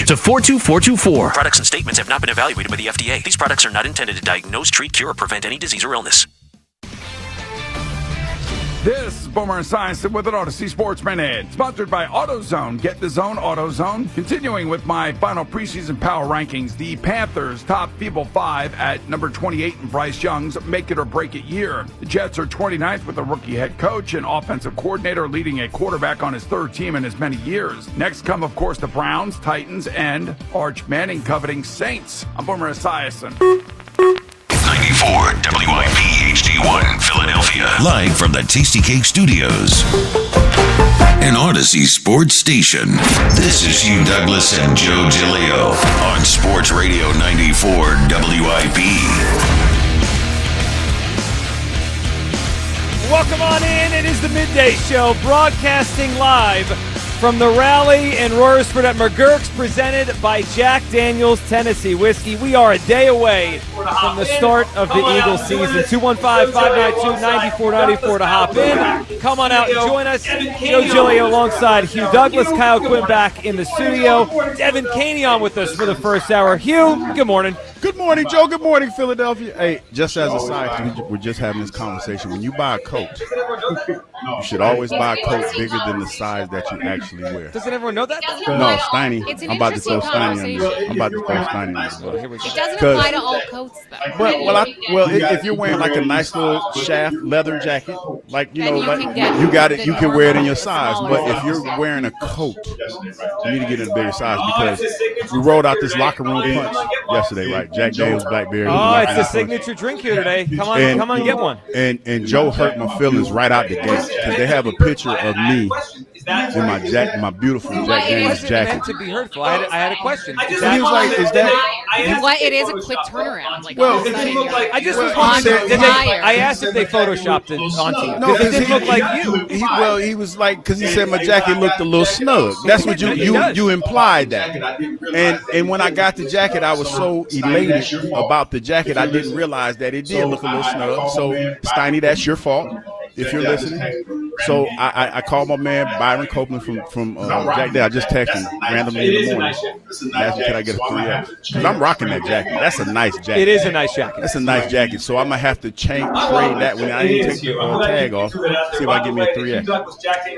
to 42424. Products and statements have not been evaluated by the FDA. These products are not intended to diagnose, treat, cure, or prevent any disease or illness. This is Boomer Esiason with an Odyssey Sports Minute, sponsored by AutoZone. Get the zone, AutoZone. Continuing with my final preseason power rankings, the Panthers top feeble 5 at number 28 in Bryce Young's make it or break it year. The Jets are 29th with a rookie head coach and offensive coordinator leading a quarterback on his third team in as many years. Next come, of course, the Browns, Titans, and Arch Manning coveting Saints. I'm Boomer Esiason. 94 WIP HD1 Philadelphia. Live from the Tasty Cake Studios. An Odyssey Sports Station. This is Hugh Douglas and Joe Giglio on Sports Radio 94 WIP. Welcome on in. It is the Midday Show, broadcasting live from the rally in Royersford at McGurk's, presented by Jack Daniel's Tennessee Whiskey. We are a day away from the start of the Eagles season. 215-592-9494 to hop in. Come on out and join us. Joe Giglio alongside Hugh Douglas, Kyle Quinn back in the studio. Devin Caney on with us for the first hour. Hugh, good morning. Good morning, Joe. Good morning, Philadelphia. Hey, just as a side, we're just having this conversation. When you buy a coat, you should always buy a coat bigger than the size that you actually wear. Doesn't everyone know that? No, Steiny. I'm about to throw Steiny on this. It doesn't apply to all coats, though. If you're wearing like a nice little shaft leather jacket, like you got it, you can wear it in your size. But if you're wearing a coat, you need to get in a bigger size, because we rolled out this locker room punch yesterday, right? Jack Daniel's Blackberry. Oh, it's the signature drink here today. Come on, get one. And Joe hurt my feelings right out the gate, because they have a picture of me in my beautiful Jack Daniel's jacket. Meant to be hurtful. I had a question. He was like, "Is that?" It is a quick turnaround. I just was wondering. I asked if they photoshopped it onto you. No, it didn't look like you. He was like, because he said my jacket looked a little snug. That's what you implied that. And when I got the jacket, I was so elated about the jacket, I didn't realize that it did look a little snug. So, Steiny, that's your fault if you're listening. So I called my man Byron Copeland from Jack Day. I just texted him randomly in the morning. Asked him, can I get a 3X? Because I'm rocking that jacket. That's a nice jacket. It is a nice jacket. That's a nice jacket. So I'm going to have to trade that when I didn't take the tag off. See if I get me a 3X. All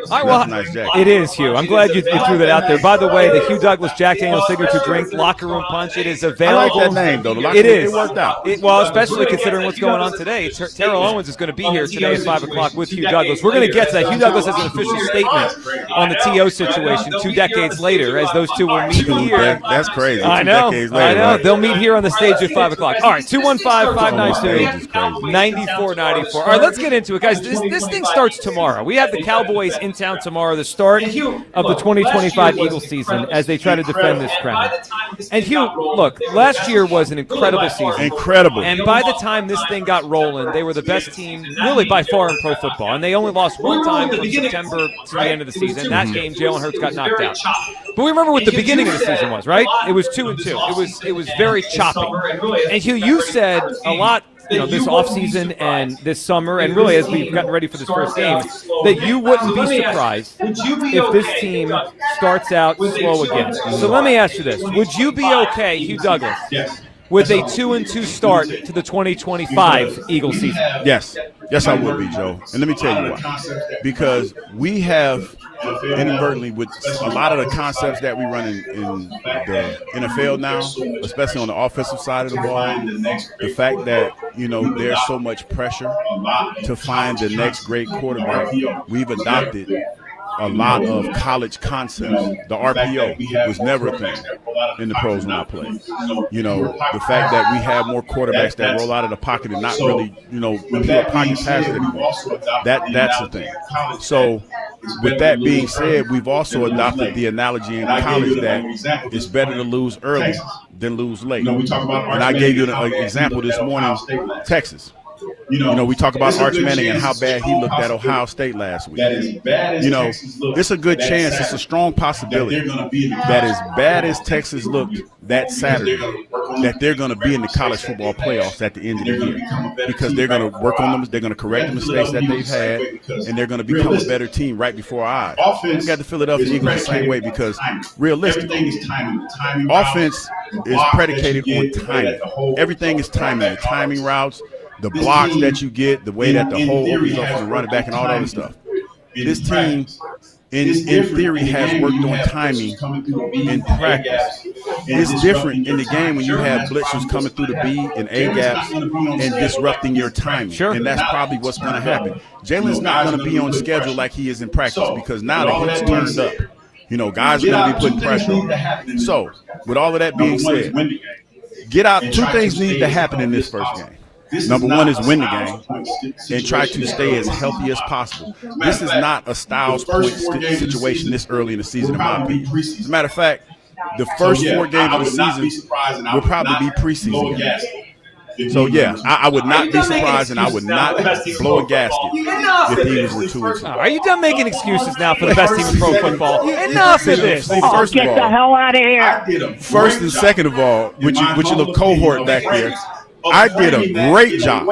right, well, that's a nice jacket. It is, Hugh. I'm glad you threw that out there. By the way, the Hugh Douglas Jack Daniel's signature drink, Locker Room Punch, it is available. I like that name, though. It is. It worked out. Well, especially considering what's going on today. Terrell Owens is going to be here today at 5 o'clock with Hugh Douglas. We're going to get to that. Hugh Douglas has an official statement on the T.O. situation 2 decades later, as those two will meet here. That's crazy. I know. Right? They'll meet here on the stage at 5 o'clock. All right, 215-592-9494. All right, let's get into it, guys. This thing starts tomorrow. We have the Cowboys in town tomorrow, the start of the 2025 Eagles season, as they try to defend this crown. And Hugh, look, last year was an incredible season. Incredible. And by the time this thing got rolling, they were the best team, really by far, in pro football. And they only lost one time from September to the end of the season. That game, Jalen Hurts got knocked out. But we remember what the beginning of the season was, right? It was 2-2. It was very choppy. And Hugh, you said a lot, this offseason and this summer, and really as we've gotten ready for this first game, that you wouldn't be surprised if this team starts out slow again. So let me ask you this. Would you be okay, Hugh Douglas, with a 2-2 start to the 2025 Eagles season? Yes, I would be, Joe. And let me tell you why. Because we have inadvertently, with a lot of the concepts that we run in the NFL now, especially on the offensive side of the ball, the fact that, there's so much pressure to find the next great quarterback, we've adopted a lot of college concepts. The RPO was never a thing in the pros when I played. The fact that we have more quarterbacks that roll out of the pocket and not really, pure pocket passes anymore. That's the thing. So with that being said, we've also adopted the analogy in college that it's better to lose early than lose late. And I gave you an example this morning, Texas. We talk about Arch Manning and how bad he looked at Ohio State last week. It's a good chance, it's a strong possibility that as bad as Texas looked that Saturday, that they're going to be in the college football playoffs at the end of the year because they're going to work on them, they're going to correct the mistakes that they've had, and they're going to become a better team right before our eyes. We got the Philadelphia Eagles the same way because realistically, offense is predicated on timing. Everything is timing. The timing routes, the blocks that you get, the way that the hole opens up for the running back, and all that other stuff. This team, in theory, has worked on timing in practice. It's different in the game when you have blitzers coming through the B and A gaps and disrupting your timing. Sure. And that's probably what's going to happen. Jalen's not going to be on schedule like he is in practice because now the heat's turned up. Guys are going to be putting pressure on. So, with all of that being said, get out. Two things need to happen in this first game. Number one is win the game and try to stay as healthy as possible. This is not a Styles point situation this early in the season, in my opinion. As a matter of fact, the first 4 games of the season will probably be preseason games. So, yeah, I would not be surprised and I would not blow a gasket if the Eagles were 2-2. Are you done making excuses now for the best team in pro football? Enough of this. First Get the hell out of here. First and second of all, with your little cohort back there, I did a great job,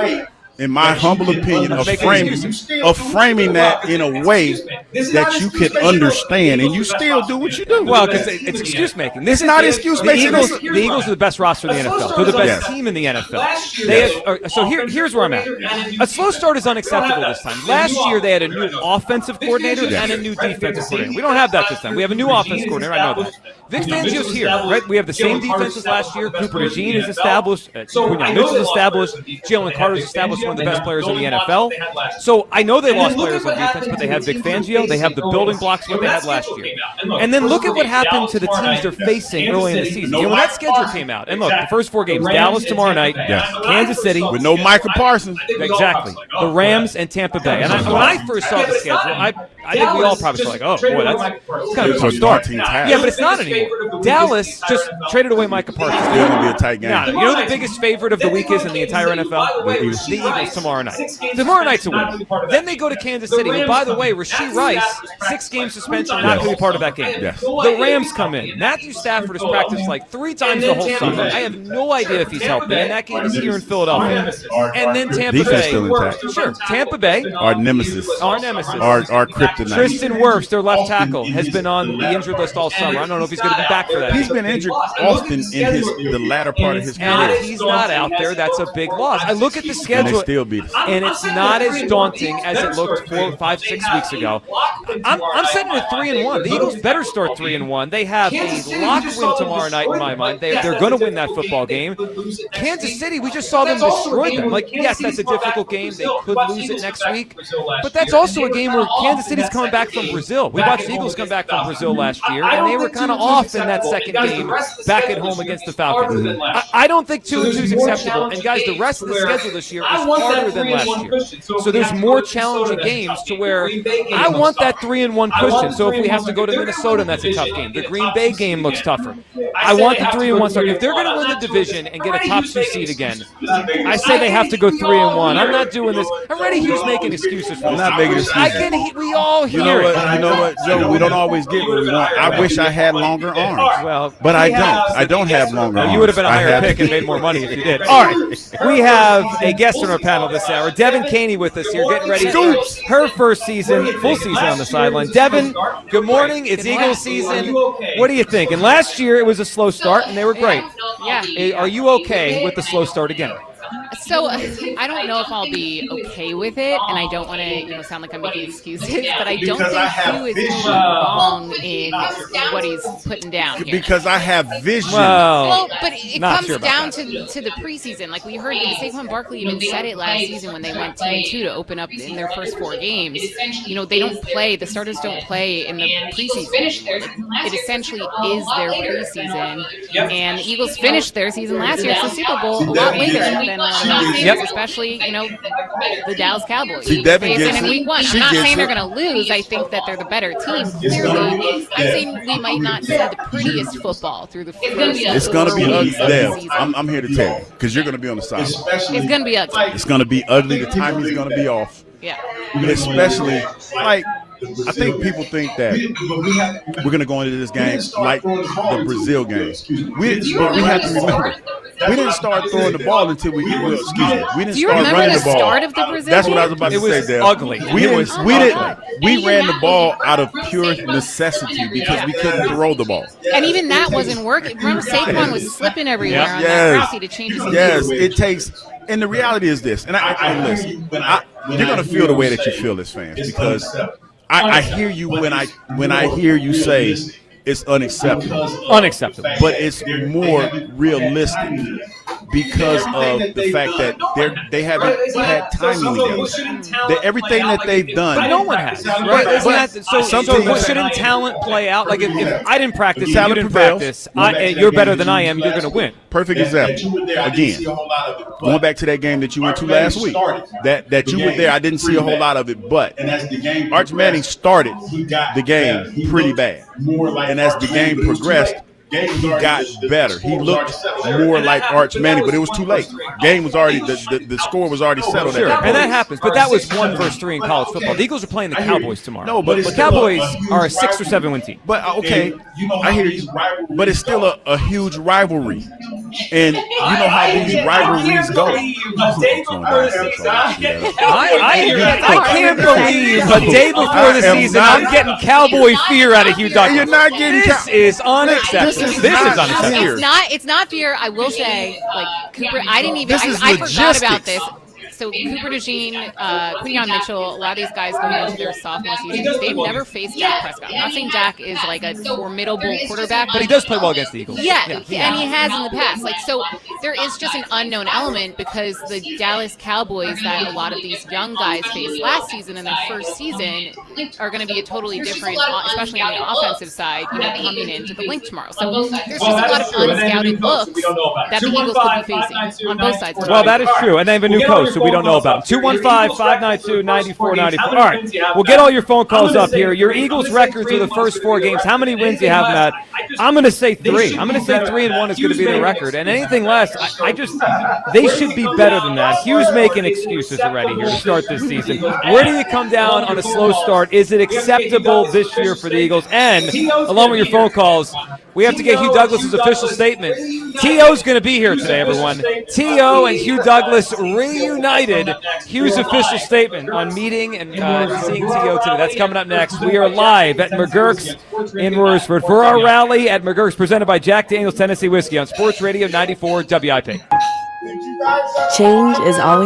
in my humble opinion, of framing that in a way that you can understand, and you still do what you do. Well, because it's excuse making. This is not excuse making. The Eagles are the best roster in the NFL. They're the best team in the NFL. So here's where I'm at. A slow start is unacceptable this time. Last year they had a new offensive coordinator and a new defensive coordinator. We don't have that this time. We have a new offensive coordinator. I know that. Vic Fangio's here, right? We have the same defense as last year. Cooper DeJean is established. Quinyon Mitchell's established. Jalen Carter's established, one of the best players in the NFL. So I know they lost players on defense, but they have Vic Fangio. They have the building blocks what they had last year. And then look at what happened to the teams they're facing early in the season. When that schedule came out, and look, the first 4 games, Dallas tomorrow night, Kansas City. With no Micah Parsons. Exactly. The Rams and Tampa Bay. And when I first saw the schedule, I think we all probably saw oh, boy, that's kind of a tough start. Yeah, but it's not anymore. Dallas just traded away Micah Parsons. It's going to be a tight game. You know the biggest favorite of the week is in the entire NFL? The Eagles tomorrow night. Tomorrow night's a win. Then they go to Kansas City. And by the way, Rashee Rice, 6-game suspension, not going to be part of that game. Yes. The Rams come in. Matthew Stafford has practiced like 3 times the whole summer. I have no idea if he's healthy. And that game is here in Philadelphia. And then Tampa Bay. Still intact. Sure. Tampa Bay. Our nemesis. Our nemesis. Our kryptonite. Tristan Wirfs, their left tackle, has been on the injured list all summer. I don't know if he's going to be back for that. He's been injured often in the latter part of his career. And if he's not out there, that's a big loss. I look at the schedule, and they still beat us. And it's not as daunting as it looked 4, 5, 6 weeks ago. I'm setting it 3-1. The Eagles better start 3-1. They have a lock win tomorrow night in my mind. They're going to win that football game. Kansas City, we just saw them destroy them. Like, yes, that's a difficult game. They could lose it next week. But that's also a game where Kansas City's coming back from Brazil. We watched the Eagles come back from Brazil last year, and they were kind of off in that second game back at home against the Falcons. I don't think 2-2 is acceptable. And, guys, the rest of the schedule this year is harder than last year. So there's more challenging games to where I want that 3-1 cushion. So if we have to go to Minnesota, and that's a tough game. The Green Bay game looks tougher. I want the 3-1 start. If they're going to win the division and get a top 2 seed again, I say they have to go 3-1. I'm not doing this. I'm ready. He's making excuses for this. I'm not making excuses. We all hear it. You know what, Joe? We don't always get what we want. I wish I had longer arms. But I don't. I don't have longer arms. You would have been a higher pick and made more money if you did. All right. We have a guest on our panel this hour. Devin Caney with us here, getting ready for her first season, full season on the sideline. Devin, good morning. It's Eagles season. What do you think? And last year it was a slow start, and they were great. Yeah. Are you okay with the slow start again? So I don't know if I'll be okay with it, and I don't want to sound like I'm making excuses, but I don't think Hugh is wrong in what he's putting down here. Because I have vision. Well, but it comes down to the preseason. Like we heard, Saquon Barkley even said it last season when they went 2-2 to open up in their first 4 games. They don't play. The starters don't play in the preseason anymore. It essentially is their preseason, and the Eagles finished their season last year at the Super Bowl a lot later than a lot on those teams, Yep. especially, the Dallas Cowboys. See, Devin Facing gets in it. week 1. She I'm not gets saying they're it. going to lose. I think that they're the better team, clearly. I'm saying we might not see the prettiest football through the first It's going to be 4 ugly. weeks of the Dev, season. I'm here to tell you because you're going to be on the sideline. It's going to be ugly. It's going to be ugly. The timing's going to be off. Yeah. Especially, like, I think people think that we're going to go into this game like the Brazil game. But we have to remember, we didn't start throwing the ball until we didn't Do you start remember running the the ball. start of the Brazil That's what I game? was about It to say, was Dev. ugly. We ran the ball out of pure necessity because we couldn't throw the ball. And even that wasn't working. Remember, Saquon was slipping everywhere on that Yes. route to change his Yes, it takes. And the reality is this, and listen, you're going to feel the way that you feel as fans because I hear you when I hear you say it's unacceptable. Unacceptable. But it's more realistic because of the fact that they haven't had timing together. Everything that they've done. But no one has, right? Isn't that, so shouldn't talent play out? Like if I didn't practice, you didn't practice, you're better than I am, you're going to win. Perfect example. Again, going back to that game that you went to last week, that you were there, I didn't see a whole lot of it, but Arch Manning started the game pretty bad. And as the game progressed, he got better. He looked more like Arch Manning, but it was too late. Game was already the score was already settled. Sure, at that and that point. happens. But that was 1 versus 3 in college football. The Eagles are playing the Cowboys tomorrow. No, but the Cowboys are a 6 or 7 win team. But okay, I hear you. But it's still a huge rivalry, and you know how these rivalries go. I can't believe a day before the season I'm getting Cowboy fear out of Hugh Douglas. You're not getting this is unacceptable. This is unacceptable. It's not fear. I will say, like Cooper, I didn't even. This is I forgot about logistics. this. So Cooper DeJean, Quinyon Mitchell, a lot of these guys going into their sophomore season, they've never faced Dak Prescott. I'm not saying Dak is like a formidable quarterback, But he does play well against the Eagles. Yeah, and he has in the past. Like, so there is just an unknown element because the Dallas Cowboys that a lot of these young guys faced last season in their first season are going to be a totally different, especially on the offensive side, coming into the link tomorrow. So there's just a lot of unscouted looks that the Eagles could be facing on both sides. Well, that is true. And they have a new coach, so we don't know about him. 215-592-9494. All right, we'll get all your phone calls up here. Your Eagles record through the first 4 games. How many wins do you have, Matt? I'm going to say 3. I'm going to say 3-1 is going to be the record. And anything less, they should be better than that. Hugh's making excuses already here to start this season. Where do you come down on a slow start? Is it acceptable this year for the Eagles? And along with your phone calls, we have to get Hugh Douglas' official statement. T.O.'s going to be here today, everyone. T.O. and Hugh Douglas reunited. Hugh's official statement on meeting and seeing T.O. today. That's coming up next. We are live at McGurk's in Royersford for our rally at McGurk's presented by Jack Daniel's Tennessee Whiskey on Sports Radio 94 WIP. Change is always